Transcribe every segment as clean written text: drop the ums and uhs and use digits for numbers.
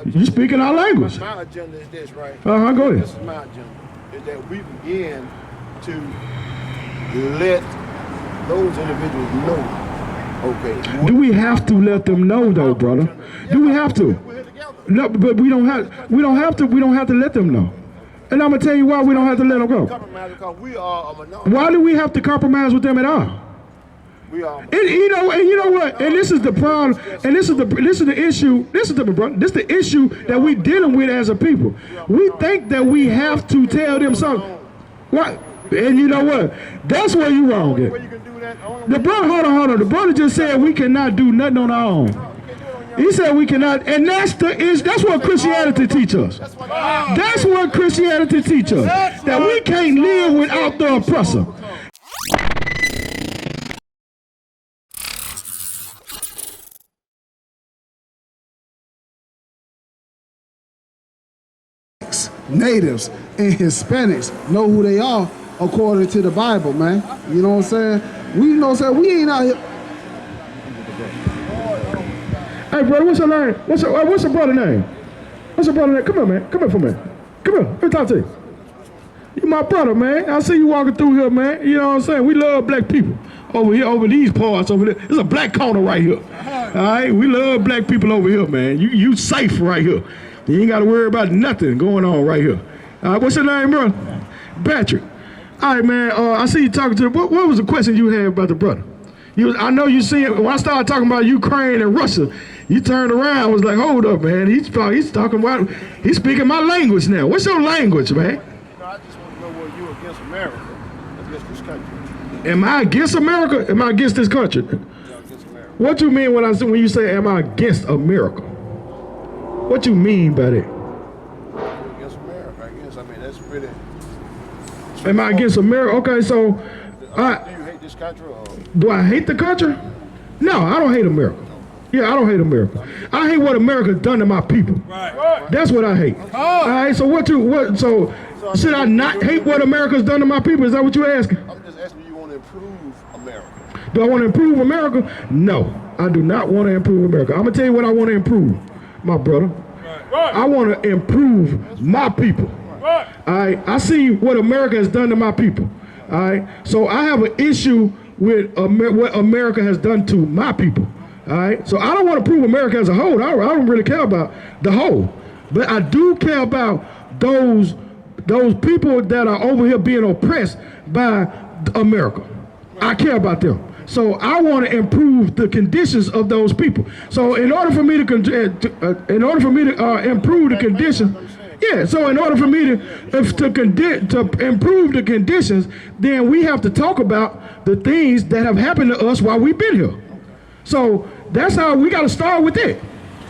You speaking our language. My agenda is this, right? Go ahead. This is my agenda. Is that we begin to let those individuals know, okay. Do we have to let them know though, brother? Do we have to? No, but we don't have to let them know. And I'm gonna tell you why we don't have to let them go. Why do we have to compromise with them at all? And you know what? And this is the problem. And this is the issue. This is the issue that we dealing with as a people. We think that we have to tell them something. What? And you know what? That's where you wrong at. The brother, hold on. The brother just said we cannot do nothing on our own. He said we cannot, and that's what Christianity teaches us. That's what Christianity teaches us. That we can't live without the oppressor. Natives and Hispanics know who they are according to the Bible, man. You know what I'm saying? We ain't out here. Hey, brother, what's your name? What's your brother name? What's your brother name? Come on, man. Come here for me. Come here. Let me talk to you. You my brother, man. I see you walking through here, man. You know what I'm saying? We love black people over here, over these parts over there. There's a black corner right here. All right? We love black people over here, man. You safe right here. You ain't got to worry about nothing going on right here. What's your name, bro? Patrick. All right, man. I see you talking to what was the question you had about the brother? I know you see it. When I started talking about Ukraine and Russia, you turned around and was like, hold up, man. He's talking about, he's speaking my language now. What's your language, man? I just want to know whether you're against America, against this country. Am I against America? Am I against this country? Against America. What you mean when you say, am I against America? What you mean by that? Against America, I guess. I mean, that's really... Am I against America? Okay, so... do you hate this country or... Do I hate the country? No, I don't hate America. Yeah, I don't hate America. I hate what America's done to my people. Right. That's what I hate. All right, so should I not hate what America's done to my people? Is that what you're asking? I'm just asking, you want to improve America? Do I want to improve America? No, I do not want to improve America. I'm going to tell you what I want to improve, my brother. Right. I want to improve my people. Right. All right, I see what America has done to my people. All right, so I have an issue with what America has done to my people. All right, so I don't want to prove America as a whole. I don't really care about the whole, but I do care about those people that are over here being oppressed by America. I care about them. So I want to improve the conditions of those people. So in order for me to improve the conditions, yeah. So in order for me to improve the conditions, then we have to talk about the things that have happened to us while we've been here. So that's how we got to start with it.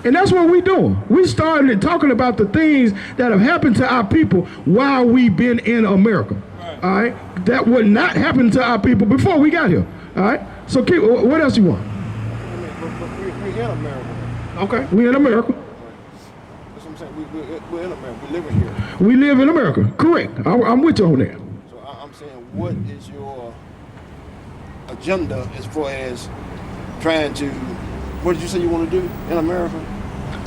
And that's what we're doing. We started talking about the things that have happened to our people while we've been in America. Right. All right, that would not happen to our people before we got here. All right. So what else you want? We're in America. Okay, we're in America. That's what I'm saying. We're in America. We live here. We live in America. Correct. I'm with you on that. So I'm saying, what is your agenda as far as trying to, what did you say you want to do in America?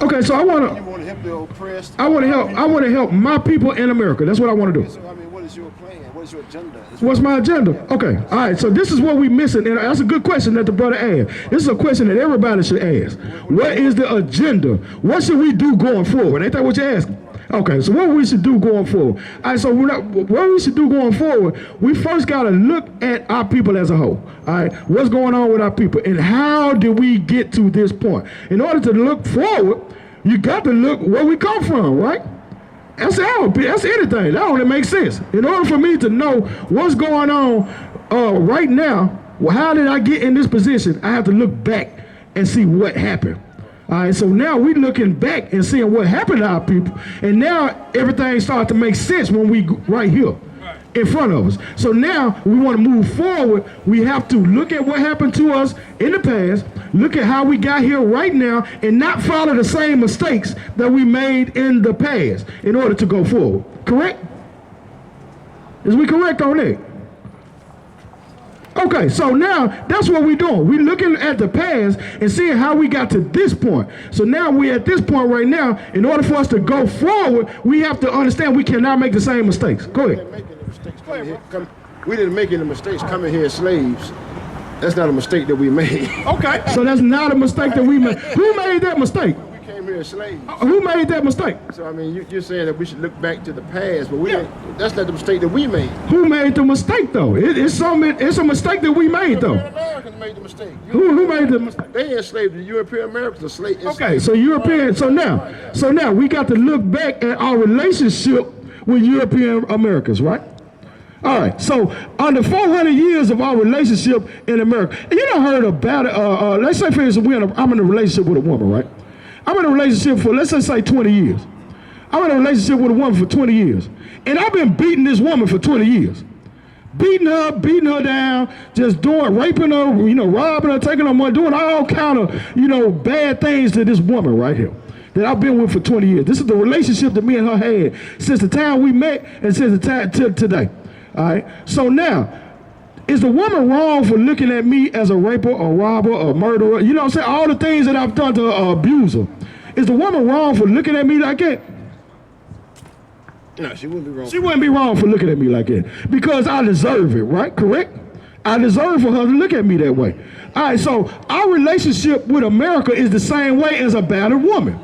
Okay, so You want to help the oppressed? I want to help my people in America. That's what I want to do. So, I mean, what is your plan? What is your agenda? What's my agenda? Okay, all right, so this is what we missing, and that's a good question that the brother asked. This is a question that everybody should ask. What is the agenda? What should we do going forward? Ain't that what you're asking? Okay, so what we should do going forward? All right, so what we should do going forward, we first got to look at our people as a whole. All right, what's going on with our people, and how did we get to this point? In order to look forward, you got to look where we come from, right? That's anything. That only makes sense. In order for me to know what's going on right now, well, how did I get in this position? I have to look back and see what happened. All right, so now we're looking back and seeing what happened to our people, and now everything starts to make sense when we right here in front of us. So now we want to move forward. We have to look at what happened to us in the past, look at how we got here right now, and not follow the same mistakes that we made in the past in order to go forward. Correct? Is we correct on that? Okay, so now that's what we're doing. We're looking at the past and seeing how we got to this point. So now we're at this point right now. In order for us to go forward, we have to understand we cannot make the same mistakes. Go ahead. We didn't make any mistakes coming here as slaves. That's not a mistake that we made. Okay. So that's not a mistake that we made. Who made that mistake? We came here as slaves. Who made that mistake? So I mean, you're saying that we should look back to the past, but that's not the mistake that we made. Who made the mistake though? It's a mistake that we made though. European Americans made the mistake. Who made the mistake? They enslaved the European Americans. The slave. Okay, so European. So now we got to look back at our relationship with European Americans, right? All right, so under 400 years of our relationship in America, and you done heard about it, let's say for instance, I'm in a relationship with a woman, right? I'm in a relationship for, let's just say 20 years. I'm in a relationship with a woman for 20 years. And I've been beating this woman for 20 years. Beating her down, just raping her, robbing her, taking her money, doing all kind of, bad things to this woman right here that I've been with for 20 years. This is the relationship that me and her had since the time we met and since the time till today. All right. So now, is the woman wrong for looking at me as a raper, a robber, a murderer? You know what I'm saying? All the things that I've done to abuse her. Is the woman wrong for looking at me like that? No, she wouldn't be wrong. She wouldn't be wrong for looking at me like that because I deserve it, right? Correct? I deserve for her to look at me that way. All right. So our relationship with America is the same way as a battered woman.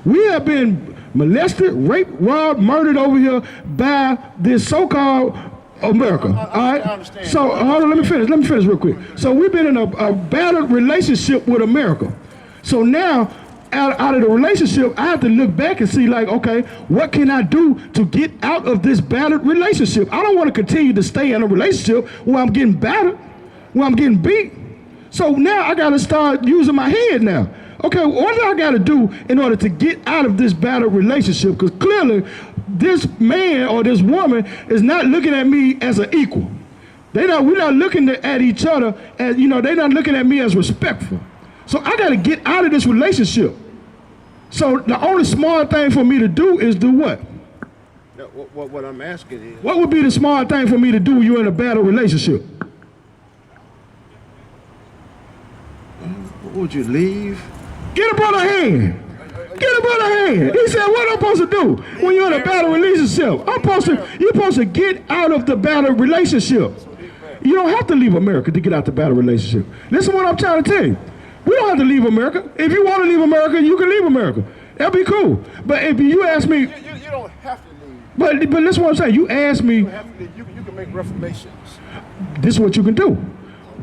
We have been molested, raped, robbed, murdered over here by this so-called America. All right. So hold on, let me finish real quick. So we've been in a battered relationship with America. So now, out of the relationship, I have to look back and see, like, okay, what can I do to get out of this battered relationship? I don't want to continue to stay in a relationship where I'm getting battered, where I'm getting beat. So now I got to start using my head now. Okay, what do I got to do in order to get out of this battered relationship? Because clearly, this man or this woman is not looking at me as an equal. We're not looking at each other as, they're not looking at me as respectful. So I got to get out of this relationship. So the only smart thing for me to do is do what? What I'm asking is, what would be the smart thing for me to do when you're in a battered relationship? Would you leave? Get a brother hand. Get a brother hand. He said, what I'm supposed to do when you're in a battered relationship? You're supposed to get out of the battered relationship. You don't have to leave America to get out the battered relationship. Listen to what I'm trying to tell you. We don't have to leave America. If you want to leave America, you can leave America. That'd be cool. But if you ask me... You don't have to leave. But listen to what I'm saying. You ask me... You can make reformations. This is what you can do.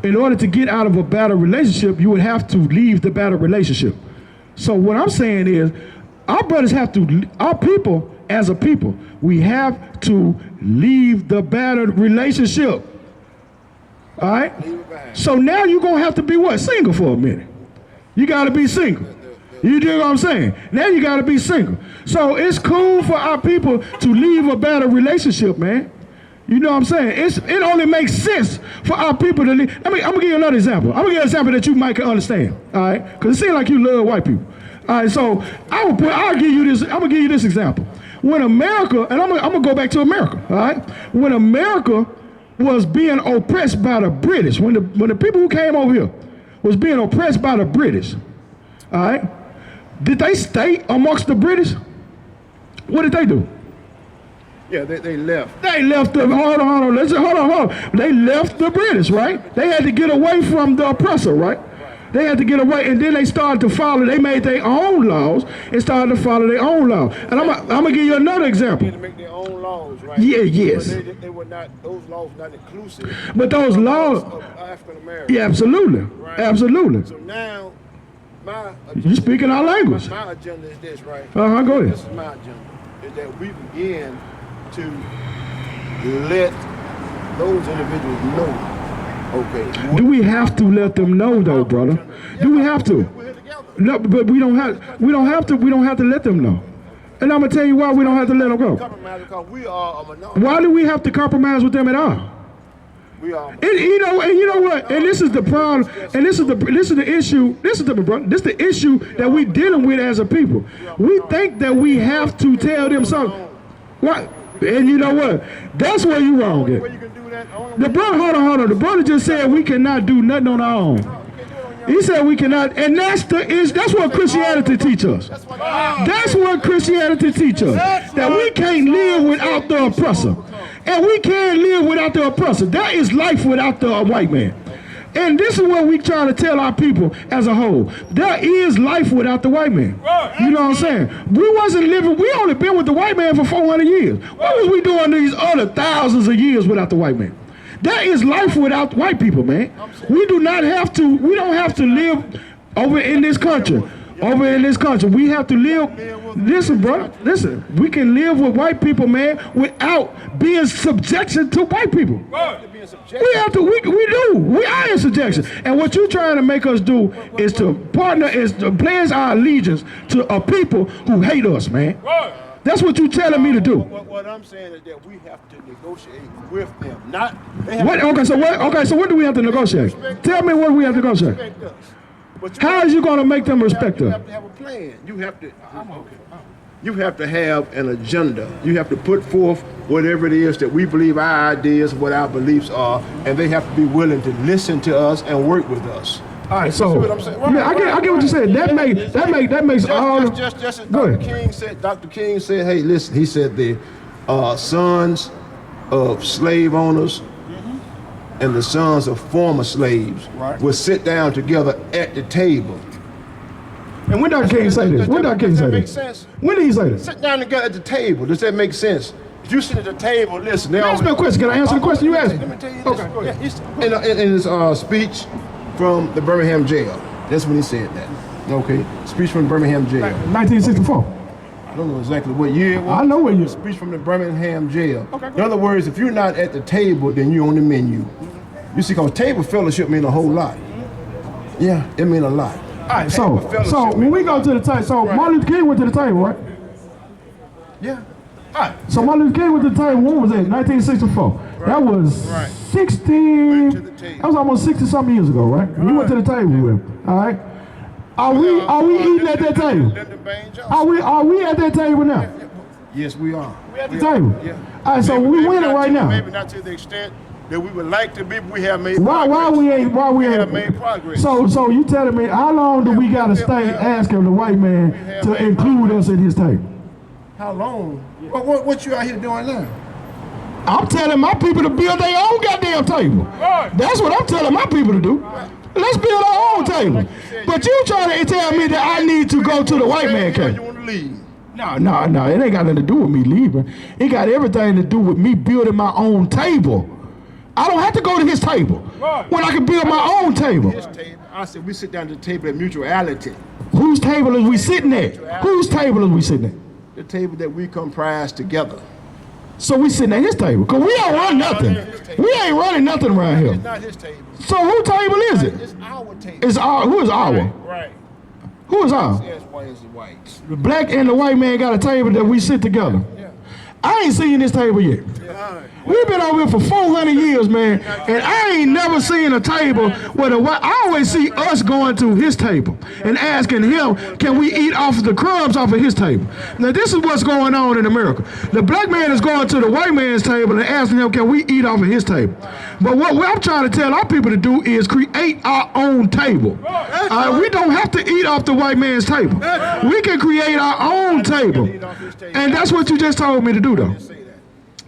In order to get out of a battered relationship, you would have to leave the battered relationship. So what I'm saying is, our brothers have to, our people, as a people, we have to leave the battered relationship. All right? So now you're going to have to be what? Single for a minute. You got to be single. You do what I'm saying? Now you got to be single. So it's cool for our people to leave a battered relationship, man. You know what I'm saying? It only makes sense for our people to leave. I'm going to give you another example. I'm going to give you an example that you might can understand. All right? Because it seems like you love white people. All right, so I'm going to give you this example. When America, and I'm going to go back to America, all right? When America was being oppressed by the British, when the people who came over here was being oppressed by the British, all right? Did they stay amongst the British? What did they do? Yeah, they left. They left the, hold on. They left the British, right? They had to get away from the oppressor, right? They had to get away, and then they started to follow, they made their own laws and started to follow their own law. And I'm going to give you another example. They had to make their own laws, right? Yeah, yes. But they were not, those laws were not inclusive. But those laws, of African Americans. yeah, absolutely, right? absolutely. So now, You speaking our language. My agenda is this, right? Go ahead. This is my agenda, is that we begin to let those individuals know. Okay. Do we have to let them know, though, brother? Do we have to? No, but we don't have to let them know. And I'm gonna tell you why we don't have to let them go. Compromise because we are a minority. Why do we have to compromise with them at all? We are. And you know what? And this is the problem. And this is the issue. This is the issue that we dealing with as a people. We think that we have to tell them something. What? And you know what? That's where you wrong Only at. way you can do that, The brother, hold on. The brother just said we cannot do nothing on our own. He said we cannot, and that's what Christianity teaches us. That's what Christianity teaches us. That we can't live without the oppressor. And we can't live without the oppressor. There is life without the white man. And this is what we try to tell our people as a whole. There is life without the white man. You know what I'm saying? We wasn't living, we only been with the white man for 400 years. What was we doing these other thousands of years without the white man? There is life without white people, man. We don't have to live over in this country. Over in this country, we have to live. Listen, bro. Listen, we can live with white people, man, without being subjection to white people. We have to. We do. We are in subjection. And what you're trying to make us do is to pledge our allegiance to a people who hate us, man. That's what you're telling me to do. What I'm saying is that we have to negotiate with them, not. So what do we have to negotiate? Tell me what we have to negotiate. How is you going to make them respect us? You have to have a plan. You have to have an agenda. You have to put forth whatever it is that we believe our ideas, what our beliefs are, and they have to be willing to listen to us and work with us. All right, so I get what you said. That makes all. Just as Dr. King said, hey, listen. He said the sons of slave owners and the sons of former slaves will sit down together at the table. And when Dr. King say this? When Dr. King say this? When did he say this? Sit down together at the table. Does that make sense? If you sit at the table, listen. Ask me a question. Can I answer the question you asked me? Let me tell you this. Okay. In his speech from the Birmingham jail, that's when he said that. Okay. Speech from the Birmingham jail. 1964. I don't know exactly what year it was. I know what year. Speech from the Birmingham jail. Okay, in other words, if you're not at the table, then you're on the menu. You see, because table fellowship mean a whole lot. Yeah, it mean a lot. All right, so when we go to the table, so Martin Luther King went to the table, right? Yeah. All right. So Martin Luther King went to the table. When was that? 1964. Right. That was 60. That was almost 60-something years ago, right? We went to the table with him. All right. Are we eating at that table? Are we at that table now? Yes, we are. We at the table. Yeah. All right. So we winning right now. Maybe not to the extent that we would like to be, but we have made progress. Why we ain't made progress. So you telling me how long do we gotta stay asking the white man to include us in his table? How long? What you out here doing now? I'm telling my people to build their own goddamn table. That's what I'm telling my people to do. Let's build our own table. But you trying to tell me that I need to go to the white man cave? You want to leave? No, it ain't got nothing to do with me leaving. It got everything to do with me building my own table. I don't have to go to his table when I can build my own table. His table. I said we sit down at the table at mutuality. Whose table is we sitting at? Whose table is we sitting at? The table that we comprise together. So we sitting at his table, because we don't run nothing. We ain't running nothing around here. It's not his table. So whose table is it? It's our table. It's our, who is our? Right. Who is our? Yes, white is the whites. The black and the white man got a table that we sit together. Yeah. I ain't seen this table yet. Yeah. We've been over here for 400 years, man, and I ain't never seen a table where I always see us going to his table and asking him, can we eat off of the crumbs off of his table? Now, this is what's going on in America. The black man is going to the white man's table and asking him, can we eat off of his table? But what I'm trying to tell our people to do is create our own table. We don't have to eat off the white man's table. We can create our own table. And that's what you just told me to do, though.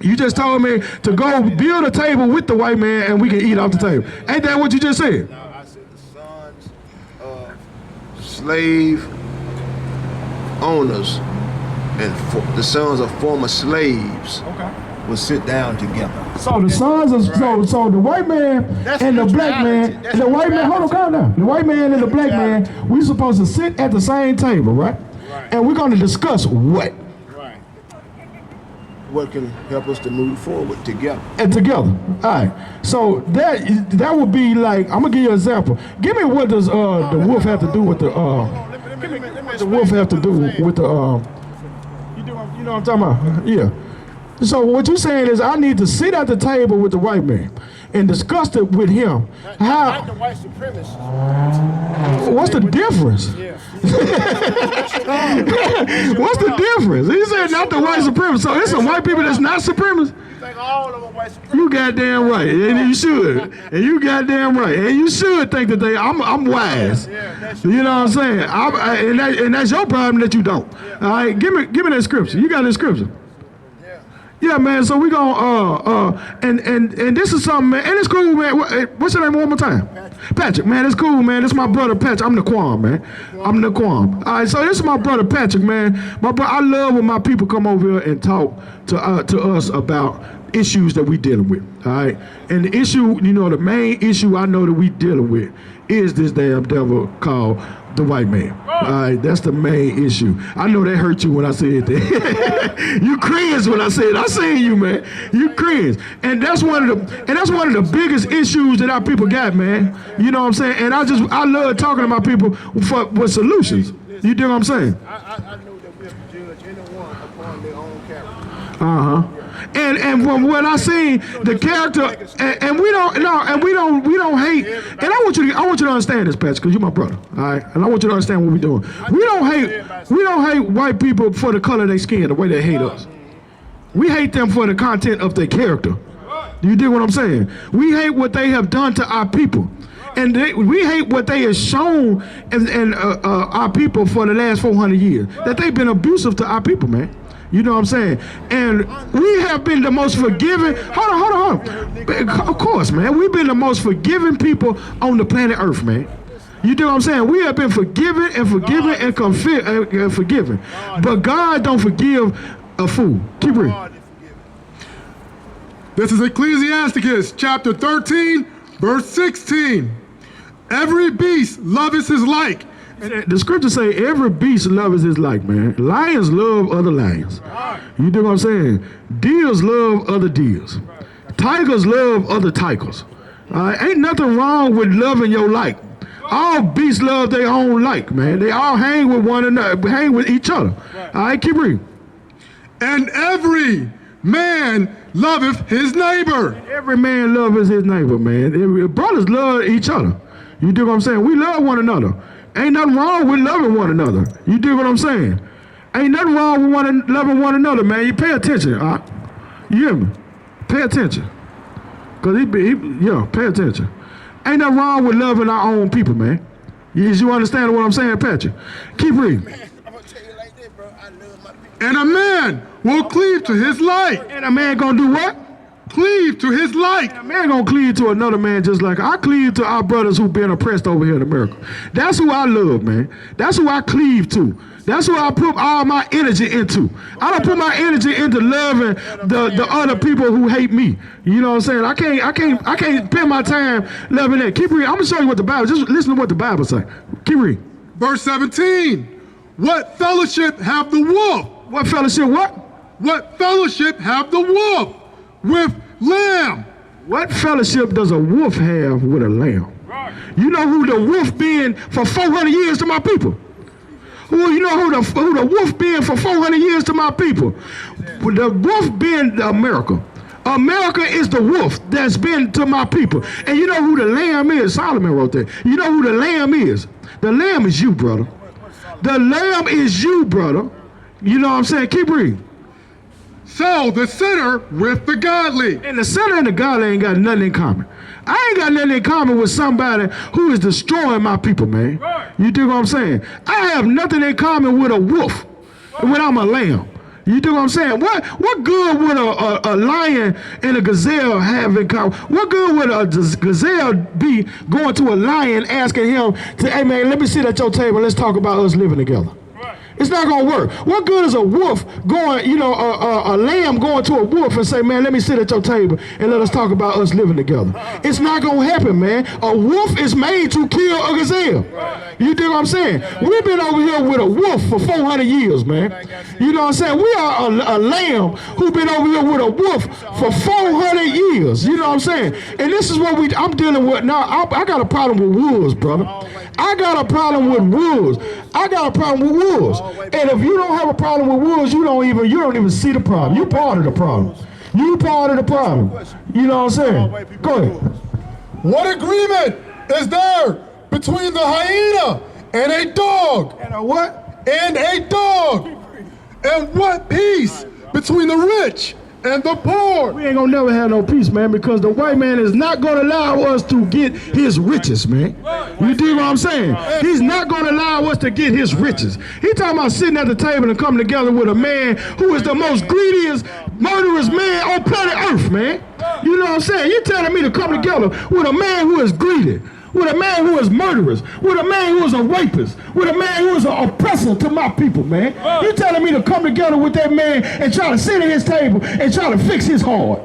You just told me to go build a table with the white man and we can eat off the table. Ain't that what you just said? No, I said the sons of slave owners and the sons of former slaves will sit down together. So the sons of so the white man and the black man, the white man, hold on, calm down. The white man and the black man, we supposed to sit at the same table, right? And we're going to discuss what? What can help us to move forward together. And together. All right. So that would be like, I'm gonna give you an example. Give me what does the wolf have to do with the the wolf have to do with the you know what I'm talking about? Yeah. So what you're saying is I need to sit at the table with the white man. and disgusted with him. Like How? the white supremacists. What's the difference? Yeah. What's the difference? He said not the white supremacists. So it's some white people that's not supremacists. You think all of them are white supremacists? You goddamn right, and you should, and you goddamn right, and you should think that I'm wise. You know what I'm saying? And that's your problem that you don't. All right, give me that scripture. You got that scripture? Yeah, man. So we gonna and this is something, man. And it's cool, man. What's your name one more time? Patrick, man. It's cool, man. This is my brother Patrick. I'm the Quam, man. I'm the Quam. All right. So this is my brother Patrick, man. My brother. I love when my people come over here and talk to us about issues that we dealing with. All right. And the issue, you know, the main issue I know that we dealing with is this damn devil called the white man. All right, that's the main issue. I know that hurt you when I said that. You cringe when I said it. I seen you, man. You cringe, and that's one of the biggest issues that our people got, man. You know what I'm saying? And I love talking to my people with solutions. You dig what I'm saying? I know that we have to judge anyone upon their own character. And from what I seen, the character, and we don't hate. And I want you to understand this, Patrick, because you're my brother, all right. And I want you to understand what we're doing. We don't hate white people for the color of their skin, the way they hate us. We hate them for the content of their character. You dig what I'm saying? We hate what they have done to our people. And we hate what they have shown in our people for the last 400 years. That they've been abusive to our people, man. You know what I'm saying? And we have been the most forgiving. Hold on. Of course, man. We've been the most forgiving people on the planet Earth, man. You know what I'm saying? We have been forgiven and forgiven. But God don't forgive a fool. Keep reading. This is Ecclesiasticus chapter 13, verse 16. Every beast loveth his like. The scripture say every beast loves his like, man. Lions love other lions. You know what I'm saying? Deers love other deers. Tigers love other tigers. Ain't nothing wrong with loving your like. All beasts love their own like, man. They all hang with one another, hang with each other. All right, keep reading. And every man loveth his neighbor. Every man loves his neighbor, man. Brothers love each other. You do what I'm saying? We love one another. Ain't nothing wrong with loving one another. You do what I'm saying? Ain't nothing wrong with loving one another, man. You pay attention. You hear me? Pay attention. Because pay attention. Ain't nothing wrong with loving our own people, man. You understand what I'm saying, Patrick? Keep reading. I'm going to tell you like this, bro. I love my people. And a man will cleave to his like. And a man gonna do what? Cleave to his like. A man gonna cleave to another man just like I cleave to our brothers who've been oppressed over here in America. That's who I love, man. That's who I cleave to. That's who I put all my energy into. I don't put my energy into loving the other people who hate me. You know what I'm saying? I can't spend my time loving that. Keep reading. I'm gonna show you what the Bible. Just listen to what the Bible says. Keep reading. Verse 17. What fellowship have the wolf? What fellowship? What? What fellowship have the wolf with lamb? What fellowship does a wolf have with a lamb? Right. You know who the wolf been for 400 years to my people? Well, you know who the wolf been for 400 years to my people? The wolf been America. America is the wolf that's been to my people. And you know who the lamb is? Solomon wrote that. You know who the lamb is? The lamb is you, brother. The lamb is you, brother. You know what I'm saying? Keep reading. So the sinner with the godly. And the sinner and the godly ain't got nothing in common. I ain't got nothing in common with somebody who is destroying my people, man. You do what I'm saying? I have nothing in common with a wolf when I'm a lamb. You do what I'm saying? What good would a lion and a gazelle have in common? What good would a gazelle be going to a lion asking him to, hey man, let me sit at your table, let's talk about us living together? It's not gonna work. What good is a wolf going, a lamb going to a wolf and say, man, let me sit at your table and let us talk about us living together? It's not gonna happen, man. A wolf is made to kill a gazelle. You dig what I'm saying? We've been over here with a wolf for 400 years, man. You know what I'm saying? We are a lamb who's been over here with a wolf for 400 years. You know what I'm saying? And this is what I'm dealing with now. I got a problem with wolves, brother. I got a problem with wolves. I got a problem with wolves. And if you don't have a problem with wolves, you don't even see the problem. You're part of the problem. You part of the problem. You know what I'm saying? Go ahead. What agreement is there between the hyena and a dog? And a what? And a dog. And what peace between the rich and the poor? We ain't gonna never have no peace, man, because the white man is not gonna allow us to get his riches, man. You dig what I'm saying? He's not gonna allow us to get his riches. He talking about sitting at the table and coming together with a man who is the most greediest, murderous man on planet Earth, man. You know what I'm saying? You telling me to come together with a man who is greedy, with a man who is murderous, with a man who is a rapist, with a man who is an oppressor to my people, man. You telling me to come together with that man and try to sit at his table and try to fix his heart.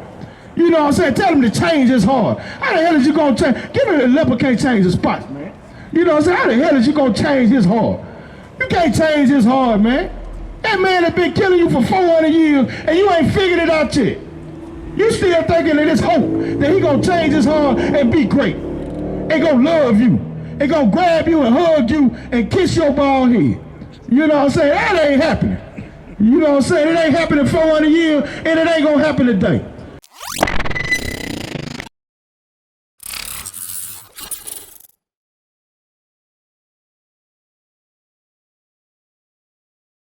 You know what I'm saying? Tell him to change his heart. How the hell is you gonna change? Give me the leper can't change his spots, man. You know what I'm saying? How the hell is you gonna change his heart? You can't change his heart, man. That man has been killing you for 400 years and you ain't figured it out yet. You still thinking that it's hope that he gonna change his heart and be great. And gonna love you, and gonna grab you and hug you and kiss your bald head. You know what I'm saying? That ain't happening. You know what I'm saying? It ain't happening 400 years, and it ain't gonna happen today.